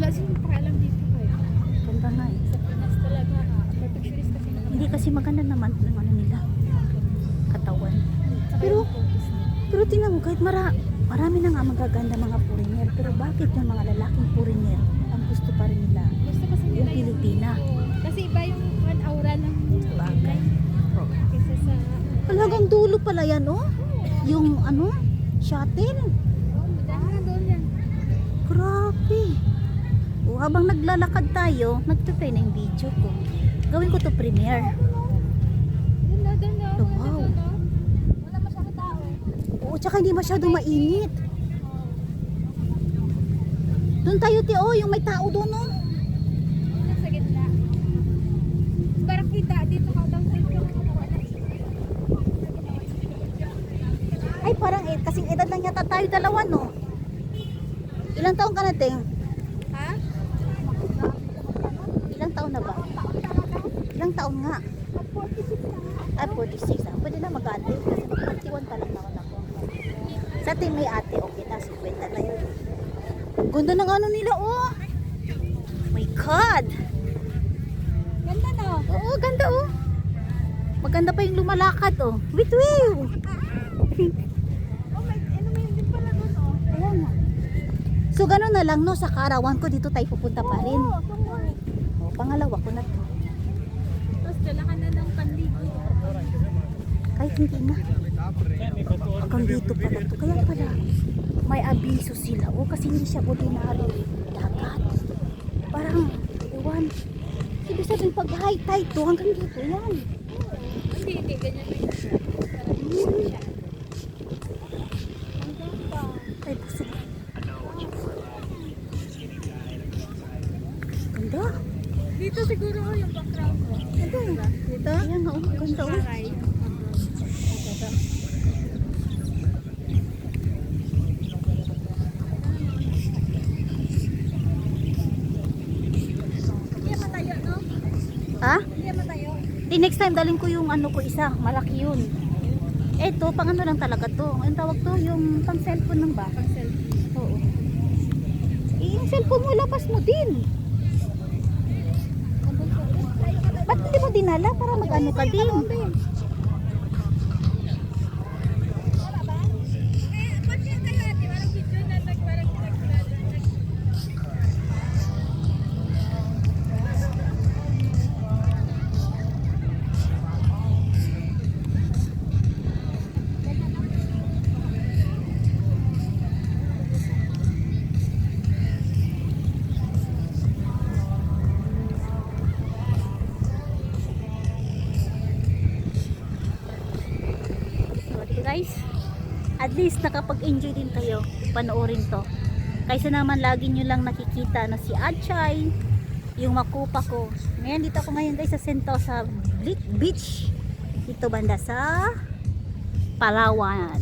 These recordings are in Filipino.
Wala silang pakialam dito kayo. Ganda nga eh. Sa Pinas talaga, perfectionist kasi naman. Hindi kasi maganda naman ng ano nila. Katawan. Saka Pero, yung focus nila. pero tingnan mo, kahit marami na nga magaganda mga foreigner. Pero bakit yung mga lalaking foreigner ang gusto pa rin nila? Gusto kasi Yung nila Pilipina. Kasi iba yung aura ng Bagay. Oh. kaysa sa Talagang dulo pala yan, oh. Yung ano, shuttle. madami doon yan. Grabe. Oh, habang naglalakad tayo, nagtuplay na yung video ko. Gawin ko to premiere. Doon na, doon na. Oh, wow. Wala masyadong tao. Oo, tsaka hindi masyadong mainit. Doon tayo, Tio, yung may tao doon, oh. Nasa gitna. Parang kita dito ka daw sa Ay, parang kasing edad lang yata tayo dalawa, no? Ilang taon ka na, Ting? Ha? Ilang taon na ba? Ilang taon nga? 46 na. Ay, 46. Ah. Pwede na mag-ate. Kasi 41 pa lang naman ako. Sa ating may ate, okay na. 50 na yun. Ganda ng ano nila, oh. My God. Ganda no? Oo, ganda, oh. Maganda pa yung lumalakad, oh. Wait, wait. Oh, may din pala doon oh. Ayan na. So, gano'n na lang, no? Sa karawan ko, dito tayo pupunta pa rin. Oo, tungoy. Oh, pangalawa ko na to. Tapos dala ka na ng panligo. Kahit hindi na. Hanggang dito pala to. Kaya pala, may abiso sila. O, kasi hindi siya ordinary dagat. Parang, ewan. Ibig sabihin, pag high tide to, hanggang dito yan. Hindi, ganyan na yun. Hanggang pa. Ay, busog. Ganda. Dito siguro yung background ko. Ganda. Dito? Ayan nga, oh. Ganda, oh. Saray. Hindi matayo, no? Ha? Hindi matayo. Di next time dalhin ko yung ano ko isa, malaki yun. Eto, pang ano lang talaga to. Anong tawag to? Yung pang cellphone lang ba? Pag selfie. Oo. Eh, yung cellphone mo, labas mo din. Ba't hindi mo dinala para mag-ano ka din? Guys, at least nakapag-enjoy din kayo panoorin to, kaysa naman lagi nyo lang nakikita na si Achay, yung makupa ko. Ngayon dito ako ngayon guys sa Sentosa Beach, dito banda sa Palawan.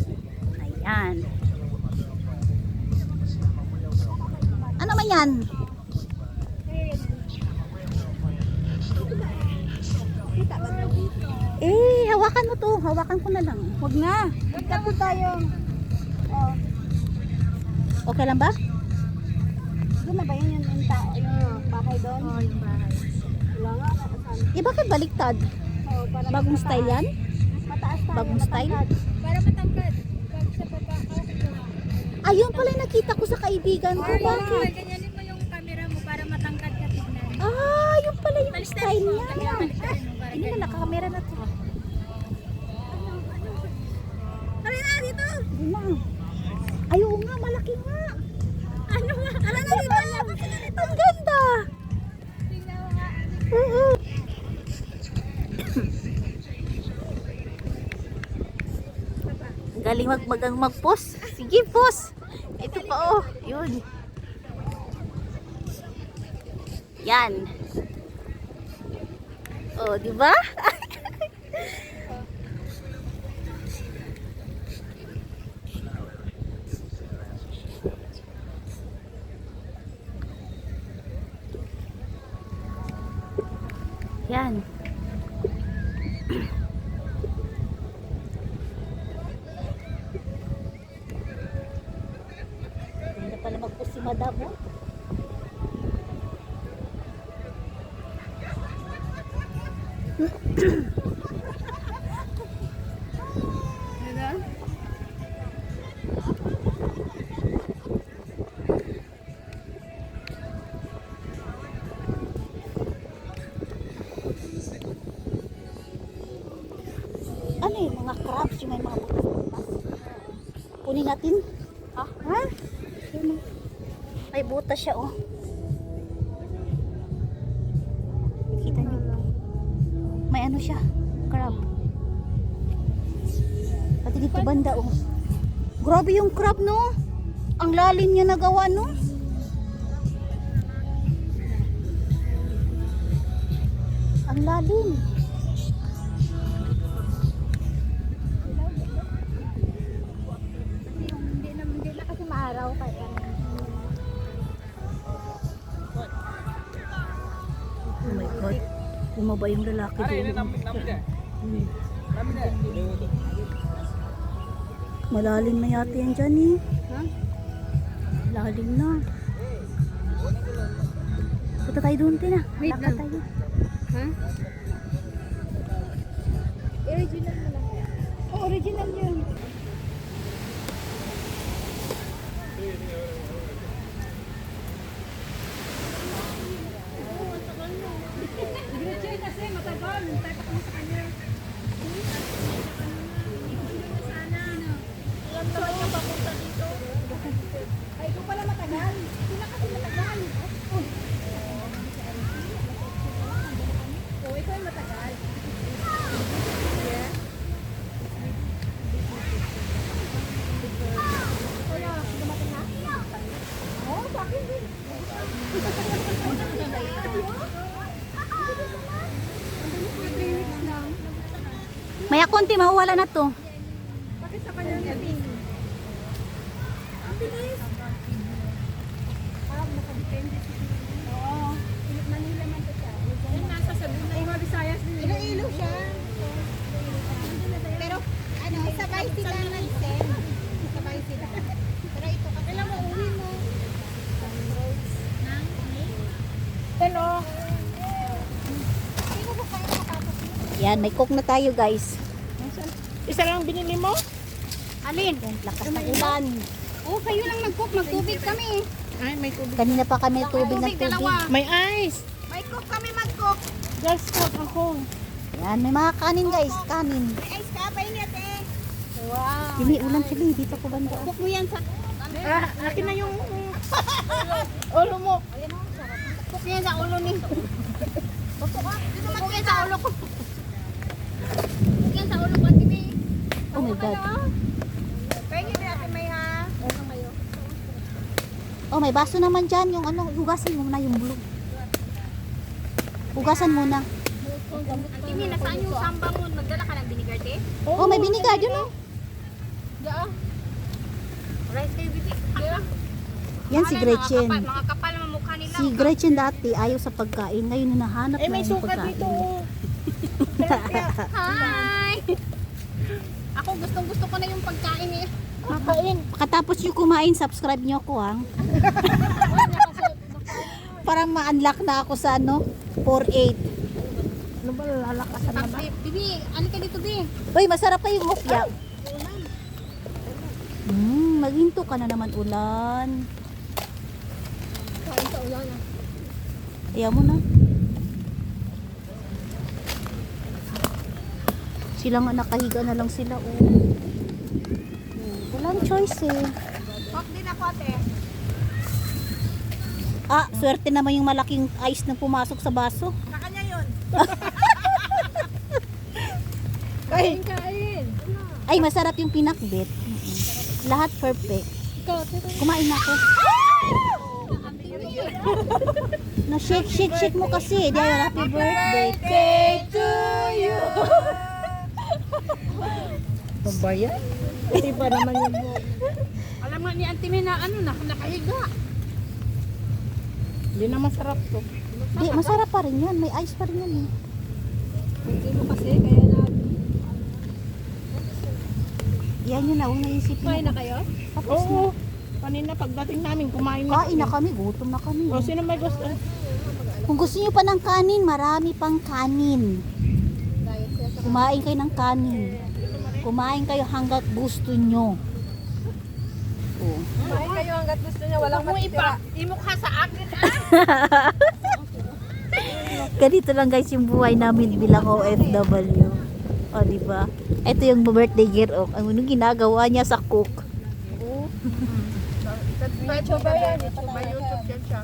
Ayan, ano man yan? Eh, hawakan mo to. Hawakan ko na lang. Huwag na. Magkapo tayo. Oh. Okay lang ba? Doon na ba yun yung tao, yung bahay doon? Oo, yung bahay. Wala nga, nakasan. Eh, bakit baliktad? Oo, para Bagong mas style yan? Mataas tayo. Bagong style? Para matangkad. Pag sa baba, Ayun pala yung nakita ko sa kaibigan ko. Bakit? ganyanin mo yung camera mo para matangkad ka tignan. Ah, yun pala yung style niya. Baliktarin mo, para Hindi na, nakakamera na to. Tara na, dito! Hindi na. Ayaw nga, malaki nga. Ano nga? Tara na, dito! Ang ganda. Tingnan mo nga. Oo. Galing mag-post. Sige, post. Ito pa, oh. Yun. Yan. Oh, di ba? Yan. Ganda pala mag-post si Madam, oh. Ano yung mga crabs yung may mga butas-butas? Kunin natin. Ha? Ha? Yun, oh. May butas siya, oh. Kita niyo. May ano siya, crab. Pati dito banda, oh. Grabe yung crab, no? Ang lalim niya nagawa, no? Ang lalim. Hindi na kasi maaraw kaya. Oh my God. Bumaba yung lalaki doon. Malalim na yata yan dyan, eh. Ha? Lalim na. Punta tayo doon, Tina. Wait Lakad lang. tayo. Ha? Original mo lang. Oh, original yun. Kasi matagal. Tayo pa kami sa kanya. Alam naman yung papunta dito. Ay, ikaw pala matagal. Sila kasi matagal. Oh, ikaw yung matagal. Yeah. Wala, dumating na? Oo, sa akin din. Maya konti, mawawala na to. Bakit sa kanya gabi? Ang bilis. Parang nakadepende siya. Oo. Manila man to siya. Yan nasa Cebu na. Mga Visayas din. Iloilo siya. Pero ano, sabay sila ng SEM. Sabay sila. Pero ito kasi. Kailan mo uwi mo? Hello. Sino ba kayo nakatapos? Yan, may cook na tayo, guys. Isa lang binili mo? Alin? Yan, lakas ng ulan. Oh, kayo lang nag-cook. Magtubig kami. Ay, may tubig. Kanina pa kami tubig ng tubig. dalawa. May ice. May cook kami mag-cook. Just cook ako. Yan, may mga kanin, guys. Kanin. May ice ka, painit eh. Wow. Hindi, ulan sila. Dito ko banda. Cook mo yan sa... Ah, akin na yung ulo mo. Cook yan sa ulo ni. Cook yan sa ulo ko. Cook yan sa ulo ko, Tibi. Oh my God. Pwede natin may ha. Oh, may baso naman dyan. Yung ano, hugasan mo na yung bulog. Hugasan mo na. Tibi, nasaan yung samba mo? Magdala ka ng vinegar, te? Oh, may biniga dyan, oh. Diyan. Rice kayo, Bibi. Yan si Gretchen. Mga kapal naman mukha nila. Si Gretchen dati ayaw sa pagkain. Ngayon hinahanap Eh, na may yung suka pagkain. dito. Hi! Ako gustong-gusto ko na yung pagkain eh. Makain. Pagkatapos nyo kumain, subscribe nyo ako, ha. Para ma-unlock na ako sa ano, 4-8. Ano ba, lalakasan na ba? Bibi, ano ka dito, Bibi? Uy, masarap pa yung mukya. Maghinto ka na naman ulan. Kain sa ulan ah. Ayaw mo na. Sila nga nakahiga na lang sila, oh. Walang choice, eh. Cook din ako, ate. Ah, swerte naman yung malaking ice na pumasok sa baso. Sa kanya yun. Ay, Kain. Ay, masarap yung pinakbit. Lahat perfect. Kumain na ako. Na shake mo kasi. Dahil happy birthday to you. babayan. Hindi pa naman yung Alam nga ni Auntie May na ano, nakahiga. Hindi na masarap to. Di, masarap pa rin yan. May ice pa rin yan, eh. Hindi mo kasi, kaya na... Yan yun na. Huwag naisipin. Kain na kayo? Tapos na. Oo. Kanina pagdating namin, kumain na. Kain na kami. Gutom na kami. O, sino may gusto? Kung gusto niyo pa ng kanin, marami pang kanin. Kumain kayo ng kanin. Kumain kayo hanggat gusto nyo. Oh. Kumain kayo hanggat gusto niya, walang matitira. Imukha sa akin. Ganito lang guys yung buhay namin bilang OFW. O, di ba? Ito yung birthday girl. Anong ginagawa niya sa cook? YouTuber yan. May YouTube yan siya.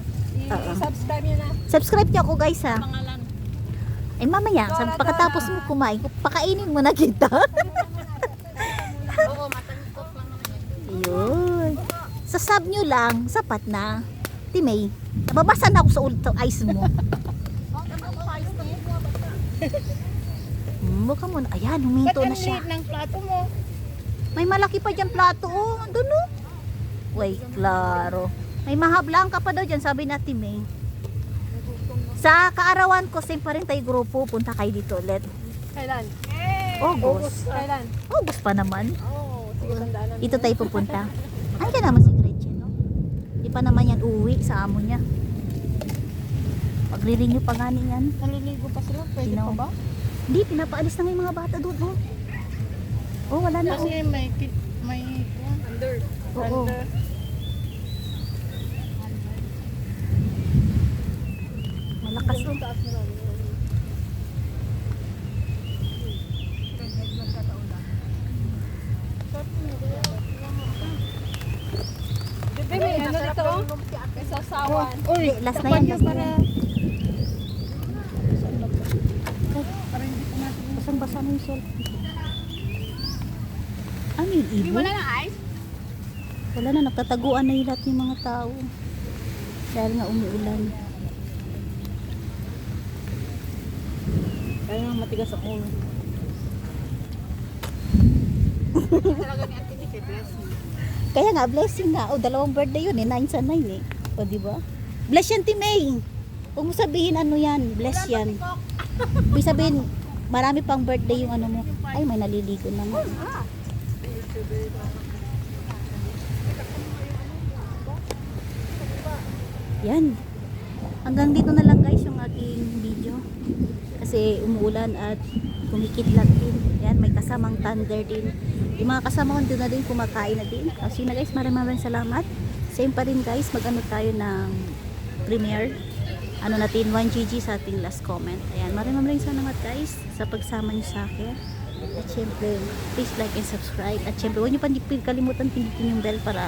I-subscribe niyo na. Subscribe niyo ako guys ha. Pangalan. Ay mamaya, pagkatapos mo kumain, pakainin mo na kita. Oo, matangkot lang naman yan. Ayun. Sa sub nyo lang, sapat na. Timay, nababasa na ako sa ulit ice mo. Mukha mo na. Ayan, huminto na siya. ng plato mo? May malaki pa dyan plato. Oh, andun no. Uy, klaro. May mahablang ka pa daw dyan, sabi na Timay. Sa kaarawan ko, same pa rin tayo grupo. Punta kayo dito ulit. Kailan? August. Kailan? August pa naman. Oo, sige, tandaan namin. Dito tayo pupunta. Andiyan naman si Gretchen, no? Di pa naman yan uuwi sa amo niya. Magre-renew pa nga niyan. Naliligo pa sila, pwede Sino? pa ba? Hindi, pinapaalis na nga yung mga bata doon, oh. Oh, wala na, oh. Kasi may under. Oo. Malakas, oh. Di ba may ano dito, oh? May sasawan. Uy, last na yan, last na yan. Basang-basa na yung cellphone. Ano yung ibon? Wala na ice? Wala na, nagtataguan na yung lahat yung mga tao. Dahil nga umuulan. Kaya nga matigas ang ulo. Talaga ni Ate Nick, blessing. Kaya nga, blessing nga. O, dalawang birthday yun eh. 9 sa 9 eh. O, diba? Bless yan, Timay. Huwag mo sabihin ano yan. Bless yan. Huwag sabihin, marami pang birthday yung ano mo. Ay, may naliligo naman. Yan. Hanggang dito na lang guys yung aking video. Kasi umuulan at kumikidlat din. Yan, may kasamang thunder din. Yung mga kasama ko doon na din, kumakain na din. So yun na guys, maraming salamat. Same pa rin guys, mag-ano tayo ng premiere. Ano natin, 1GG sa ating last comment. Ayan, maraming salamat guys sa pagsama nyo sa akin. At syempre, please like and subscribe. At syempre, huwag nyo pa kalimutan pindutin yung bell para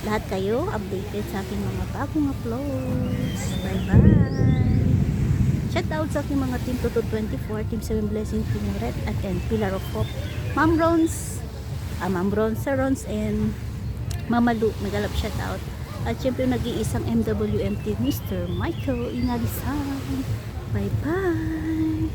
lahat kayo updated sa aking mga bagong uploads. Bye bye! Shout out sa aking mga Team Toto 24, Team 7 Blessing, Team Red, at then Pillar of Hope, Ma'am Rons, Sir Rons, and Mama Lu, nagalap shout out. At syempre nag-iisang MWMT, Mr. Michael Inalisan. Bye bye!